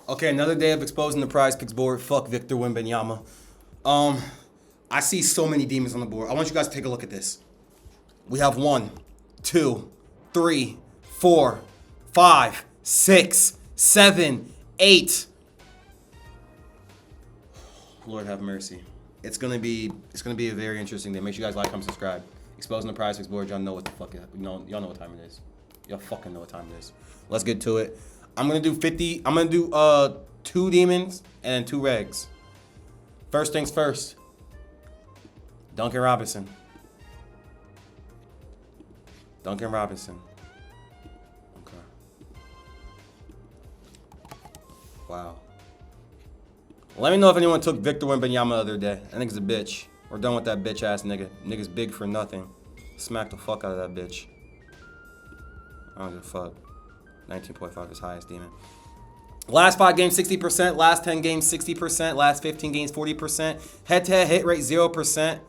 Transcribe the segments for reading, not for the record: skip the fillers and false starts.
Okay, another day of exposing the PrizePicks board. Fuck Victor Wembanyama. I see so many demons on the board. I want you guys to take a look at this. We have 1, 2, 3, 4, 5, 6, 7, 8. Lord have mercy. It's gonna be a very interesting day. Make sure you guys like, comment, subscribe. Exposing the PrizePicks board. Y'all know what the fuck y'all know what time it is. Y'all fucking know what time it is. Let's get to it. I'm gonna do 50. I'm gonna do 2 demons and 2 regs. First things first. Duncan Robinson. Duncan Robinson. Okay. Wow. Let me know if anyone took Victor Wembanyama the other day. I think it's a bitch. We're done with that bitch ass nigga. Nigga's big for nothing. Smack the fuck out of that bitch. I don't give a fuck. 19.5 is highest demon. Last 5 games, 60%. Last 10 games, 60%. Last 15 games, 40%. Head-to-head hit rate, 0%.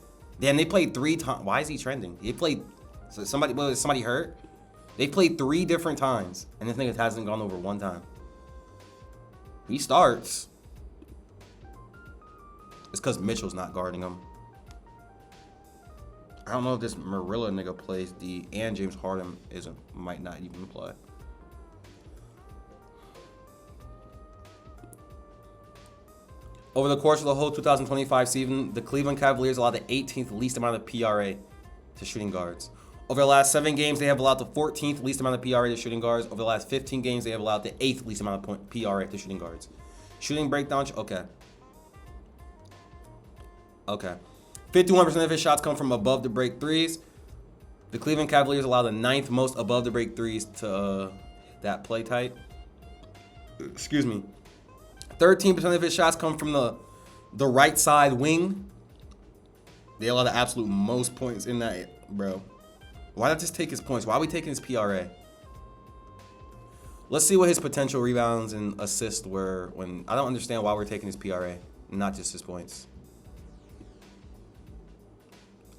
Damn, they played 3 times. Why is he trending? They played. So somebody hurt? They played 3 different times, and this nigga hasn't gone over 1 time. He starts. It's because Mitchell's not guarding him. I don't know if this Marilla nigga plays D, and James Harden might not even play. Over the course of the whole 2025 season, the Cleveland Cavaliers allowed the 18th least amount of PRA to shooting guards. Over the last 7 games, they have allowed the 14th least amount of PRA to shooting guards. Over the last 15 games, they have allowed the 8th least amount of PRA to shooting guards. Shooting breakdown, okay. Okay. 51% of his shots come from above the break threes. The Cleveland Cavaliers allow the 9th most above the break threes to that play type. Excuse me. 13% of his shots come from the right side wing. They allow the absolute most points in that, bro. Why not just take his points? Why are we taking his PRA? Let's see what his potential rebounds and assists were when. I don't understand why we're taking his PRA, not just his points.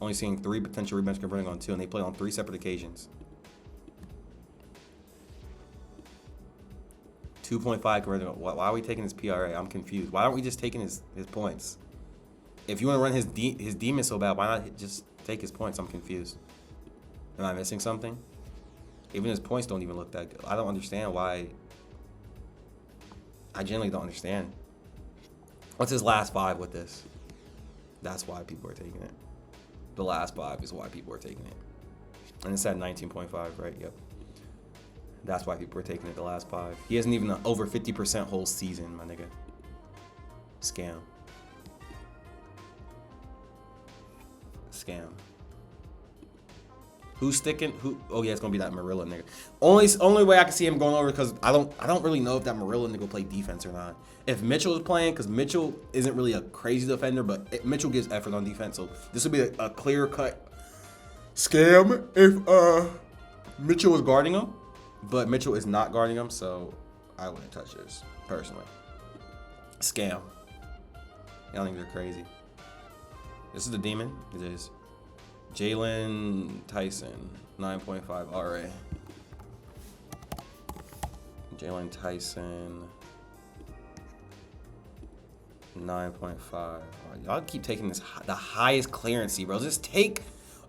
Only seeing 3 potential rebounds converting on 2, and they played on 3 separate occasions. 2.5 converting on. Why are we taking his PRA? I'm confused. Why aren't we just taking his points? If you want to run his demon so bad, why not just take his points? I'm confused. Am I missing something? Even his points don't even look that good. I don't understand why. I genuinely don't understand. What's his last 5 with this? That's why people are taking it. The last 5 is why people are taking it. And it's at 19.5, right? Yep. That's why people are taking it the last 5. He hasn't even over 50% whole season, my nigga. Scam. Scam. Who's sticking? Who? Oh yeah, it's gonna be that Marilla nigga. Only way I can see him going over because I don't really know if that Marilla nigga will play defense or not. If Mitchell is playing, because Mitchell isn't really a crazy defender, but Mitchell gives effort on defense, so this would be a clear cut scam if Mitchell was guarding him, but Mitchell is not guarding him, so I wouldn't touch this personally. Scam. Y'all think they're crazy. This is the demon. It is. Jaylen Tyson, 9.5 RA. Jaylen Tyson, 9.5. Y'all keep taking the highest clearancy, bro. Just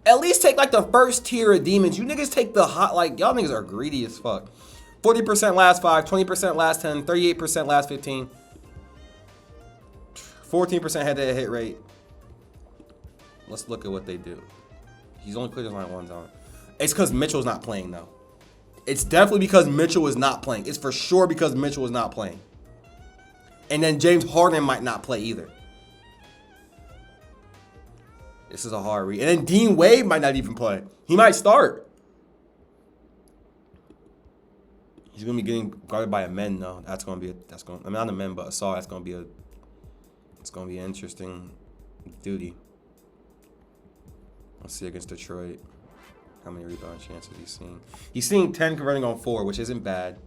at least take like the first tier of demons. You niggas take the hot, like, y'all niggas are greedy as fuck. 40% last 5, 20% last 10, 38% last 15, 14% head-to-head hit rate. Let's look at what they do. He's only cleared his line 1 time. It's because Mitchell's not playing, though. It's definitely because Mitchell is not playing. It's for sure because Mitchell is not playing. And then James Harden might not play either. This is a hard read. And then Dean Wade might not even play. He might start. He's gonna be getting guarded by a men, though. I mean, not a men, but a Saw. It's gonna be an interesting duty. Let's see against Detroit. How many rebound chances he's seeing? He's seeing 10 converting on 4, which isn't bad.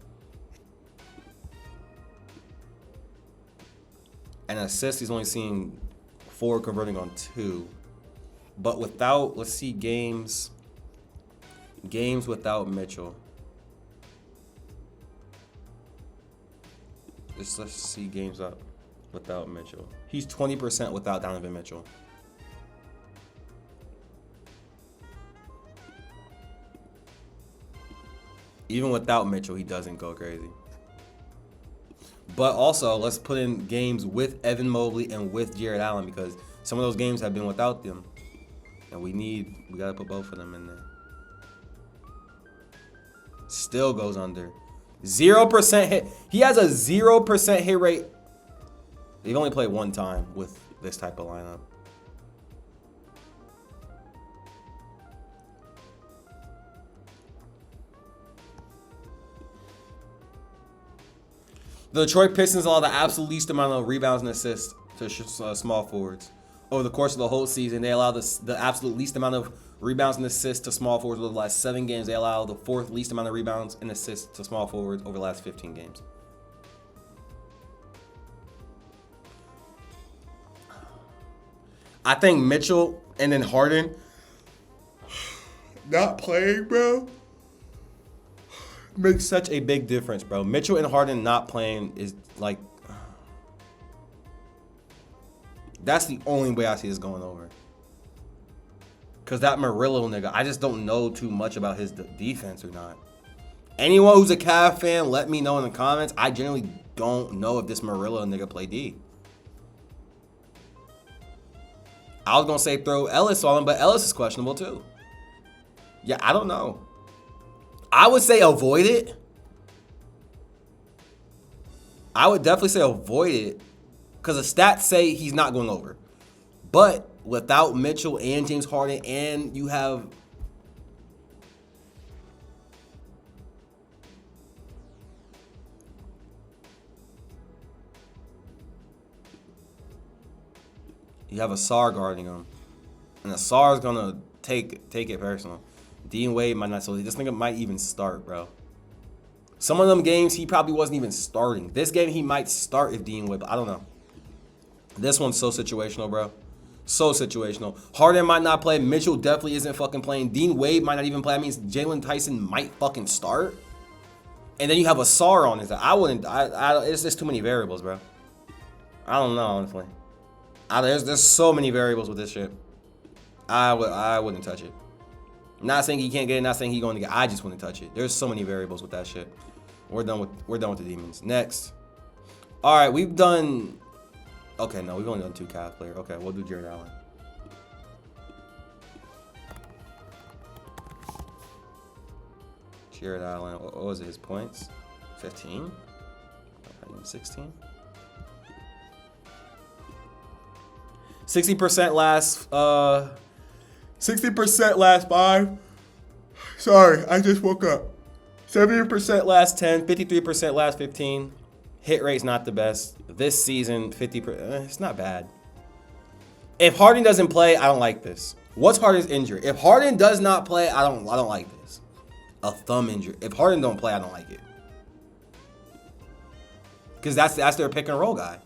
And assists, he's only seeing 4 converting on 2. But without, let's see games without Mitchell. let's see games up without Mitchell. He's 20% without Donovan Mitchell. Even without Mitchell, he doesn't go crazy. But also, let's put in games with Evan Mobley and with Jarrett Allen because some of those games have been without them. And we gotta put both of them in there. Still goes under. 0% hit. He has a 0% hit rate. They've only played one time with this type of lineup. The Detroit Pistons allow the absolute least amount of rebounds and assists to small forwards. Over the course of the whole season, they allow the absolute least amount of rebounds and assists to small forwards. Over the last 7 games, they allow the 4th least amount of rebounds and assists to small forwards over the last 15 games. I think Mitchell and then Harden not playing, bro, makes such a big difference, bro. Mitchell and Harden not playing is like, that's the only way I see this going over. Because that Murillo nigga, I just don't know too much about his defense or not. Anyone who's a Cavs fan, let me know in the comments. I generally don't know if this Murillo nigga play D. I was going to say throw Ellis on him, but Ellis is questionable too. Yeah, I don't know. I would say avoid it. I would definitely say avoid it because the stats say he's not going over. But without Mitchell and James Harden, and you have a Sar guarding him, and the Sar is gonna take it personal. Dean Wade might not, so this nigga might even start, bro. Some of them games he probably wasn't even starting. This game he might start if Dean Wade, but I don't know. This one's so situational, bro. So situational. Harden might not play. Mitchell definitely isn't fucking playing. Dean Wade might not even play. That means Jaylen Tyson might fucking start. And then you have a Sar on his. It's just too many variables, bro. I don't know, honestly. There's so many variables with this shit. I wouldn't touch it. Not saying he can't get it, not saying he's going to get it. I just wouldn't touch it. There's so many variables with that shit. We're done with the demons. Next. All right, we've done. Okay, no, we've only done 2 Cavs players. Okay, we'll do Jarrett Allen. Jarrett Allen. What was it? His points? 15? 16? 60% last. 60% last 5. Sorry, I just woke up. 70% last 10. 53% last 15. Hit rate's not the best. This season, 50%. It's not bad. If Harden doesn't play, I don't like this. What's Harden's injury? If Harden does not play, I don't like this. A thumb injury. If Harden don't play, I don't like it. Because that's their pick and roll guy.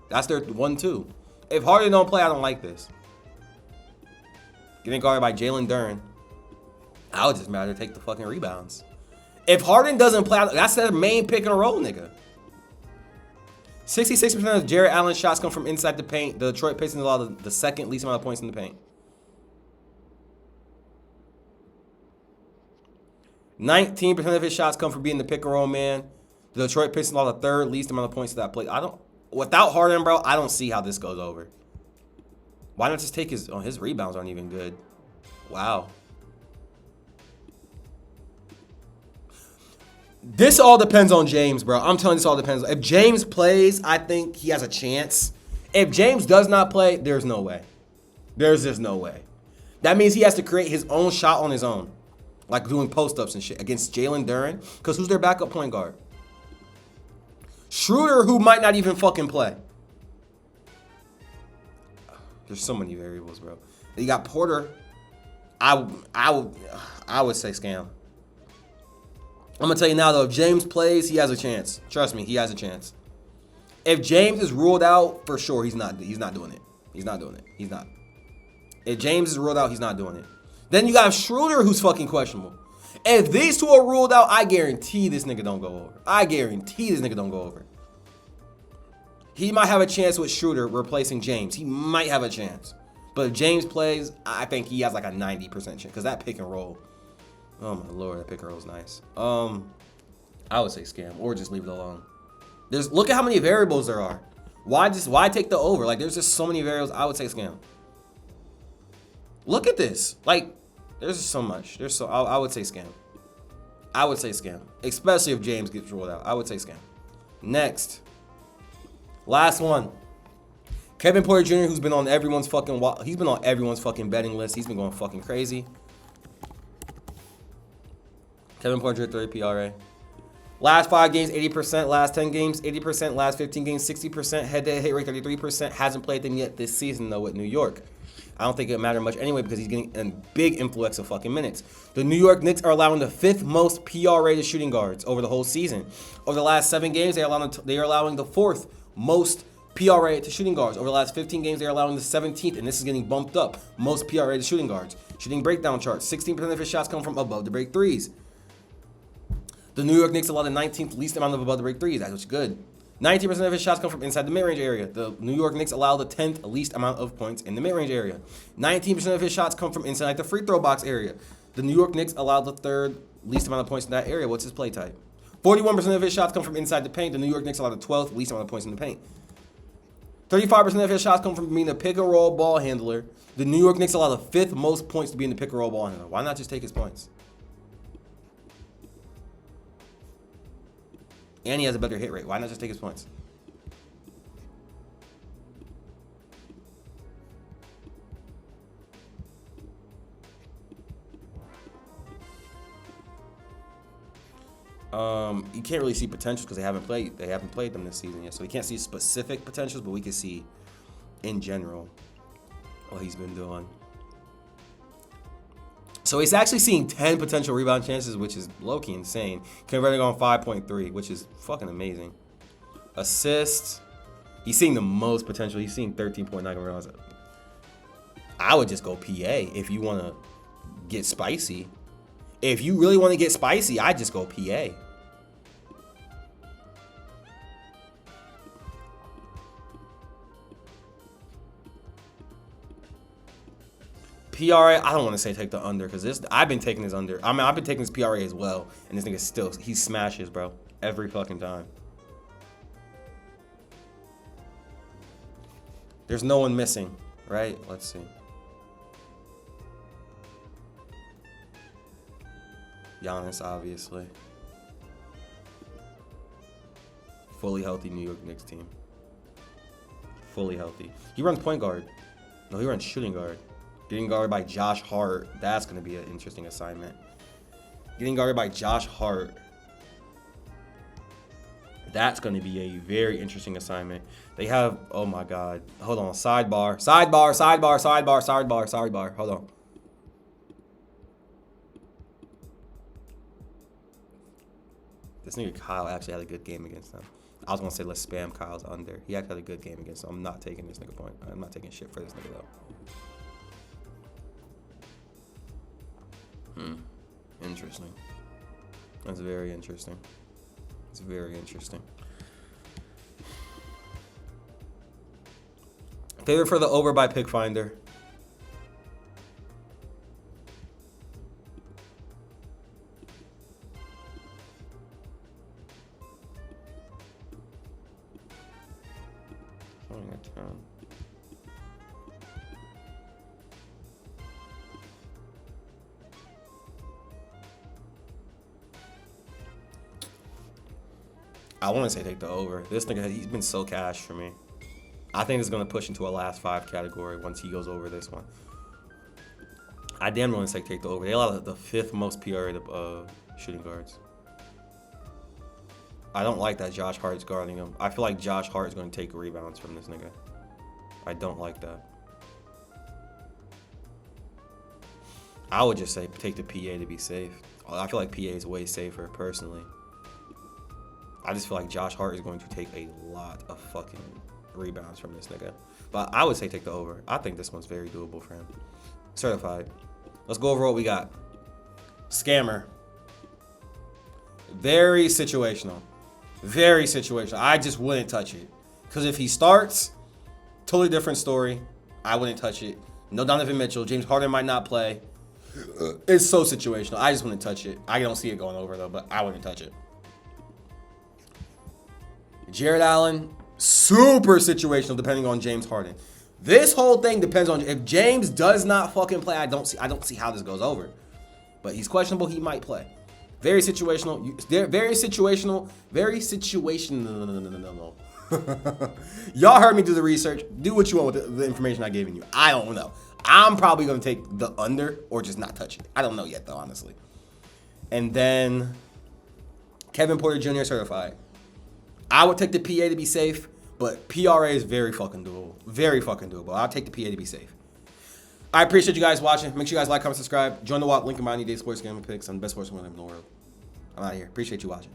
That's their 1-2. If Harden don't play, I don't like this. Getting guarded by Jalen Duren. I would just rather take the fucking rebounds. If Harden doesn't play, that's their main pick and roll, nigga. 66% of Jarrett Allen shots come from inside the paint. The Detroit Pistons allow the second least amount of points in the paint. 19% of his shots come from being the pick and roll man. The Detroit Pistons allow the 3rd least amount of points to that play. Without Harden, bro, I don't see how this goes over. Why not just take his rebounds aren't even good. Wow. This all depends on James, bro. I'm telling you, this all depends. If James plays, I think he has a chance. If James does not play, there's no way. There's just no way. That means he has to create his own shot on his own. Like doing post-ups and shit against Jalen Duren. Because who's their backup point guard? Schroeder, who might not even fucking play. There's so many variables, bro. You got Porter. I would say scam. I'm gonna tell you now though, if James plays, he has a chance. Trust me, he has a chance. If James is ruled out, for sure, he's not doing it. He's not doing it. He's not. If James is ruled out, he's not doing it. Then you got Schroeder, who's fucking questionable. If these two are ruled out, I guarantee this nigga don't go over. I guarantee this nigga don't go over. He might have a chance with Schroeder replacing James. He might have a chance. But if James plays, I think he has like a 90% chance. Because that pick and roll. Oh my lord, that pick and roll is nice. I would say scam or just leave it alone. Look at how many variables there are. Why take the over? Like there's just so many variables. I would say scam. Look at this. Like there's just so much. I would say scam. I would say scam. Especially if James gets rolled out. I would say scam. Next. Last one. Kevin Porter Jr., who's been on everyone's fucking betting list. He's been going fucking crazy. Kevin Porter Jr. 30 PRA. Last 5 games, 80%. Last 10 games, 80%. Last 15 games, 60%. Head-to-head hit rate, 33%. Hasn't played them yet this season, though, with New York. I don't think it would matter much anyway because he's getting a big influx of fucking minutes. The New York Knicks are allowing the 5th most PR-rated shooting guards over the whole season. Over the last 7 games, they are allowing the 4th most PR-rated shooting guards. Over the last 15 games, they're allowing the 17th, and this is getting bumped up, most PR-rated shooting guards. Shooting breakdown charts, 16% of his shots come from above the break threes. The New York Knicks allow the 19th least amount of above the break threes. That's good. 19% of his shots come from inside the mid-range area. The New York Knicks allow the 10th least amount of points in the mid-range area. 19% of his shots come from inside the free throw box area. The New York Knicks allow the 3rd least amount of points in that area. What's his play type? 41% of his shots come from inside the paint. The New York Knicks allow the 12th least amount of points in the paint. 35% of his shots come from being a pick-and-roll ball handler. The New York Knicks allow the 5th most points to be in the pick-and-roll ball handler. Why not just take his points? And he has a better hit rate. Why not just take his points? You can't really see potentials because they haven't played them this season yet. So we can't see specific potentials, but we can see in general what he's been doing. So he's actually seeing 10 potential rebound chances, which is low-key insane. Converting on 5.3, which is fucking amazing. Assists. He's seeing the most potential. He's seeing 13.9 rebounds. I would just go PA if you want to get spicy. If you really want to get spicy, I'd just go PA. PRA, I don't want to say take the under because I've been taking this under. I mean, I've been taking this PRA as well, and this nigga he smashes, bro, every fucking time. There's no one missing, right? Let's see. Giannis, obviously. Fully healthy New York Knicks team. Fully healthy. He runs point guard. No, he runs shooting guard. Getting guarded by Josh Hart. That's going to be an interesting assignment. Getting guarded by Josh Hart. That's going to be a very interesting assignment. They have, oh my God. Hold on. Sidebar. Hold on. This nigga Kyle actually had a good game against them. I was going to say let's spam Kyle's under. He actually had a good game against them. I'm not taking this nigga point. I'm not taking shit for this nigga though. Interesting. That's very interesting. It's very interesting. Favorite for the over by Pick Finder. I want to say take the over. This nigga, he's been so cash for me. I think it's going to push into a last 5 category once he goes over this one. I damn want to say take the over. They allow the 5th most PR shooting guards. I don't like that Josh Hart's guarding him. I feel like Josh Hart is going to take rebounds from this nigga. I don't like that. I would just say take the PA to be safe. I feel like PA is way safer, personally. I just feel like Josh Hart is going to take a lot of fucking rebounds from this nigga. But I would say take the over. I think this one's very doable for him. Certified. Let's go over what we got. Scammer. Very situational. Very situational. I just wouldn't touch it. Because if he starts, totally different story. I wouldn't touch it. No Donovan Mitchell. James Harden might not play. It's so situational. I just wouldn't touch it. I don't see it going over, though, but I wouldn't touch it. Jarrett Allen, super situational depending on James Harden. This whole thing depends on if James does not fucking play. I don't see how this goes over. But he's questionable. He might play. Very situational. Very situational. Very situational. Y'all heard me do the research. Do what you want with the information I gave you. I don't know. I'm probably going to take the under or just not touch it. I don't know yet, though, honestly. And then Kevin Porter Jr. certified. I would take the PA to be safe, but PRA is very fucking doable. Very fucking doable. I'll take the PA to be safe. I appreciate you guys watching. Make sure you guys like, comment, subscribe. Join the walk. Link in my any day sports gaming picks. I'm the best sports in the world. I'm out of here. Appreciate you watching.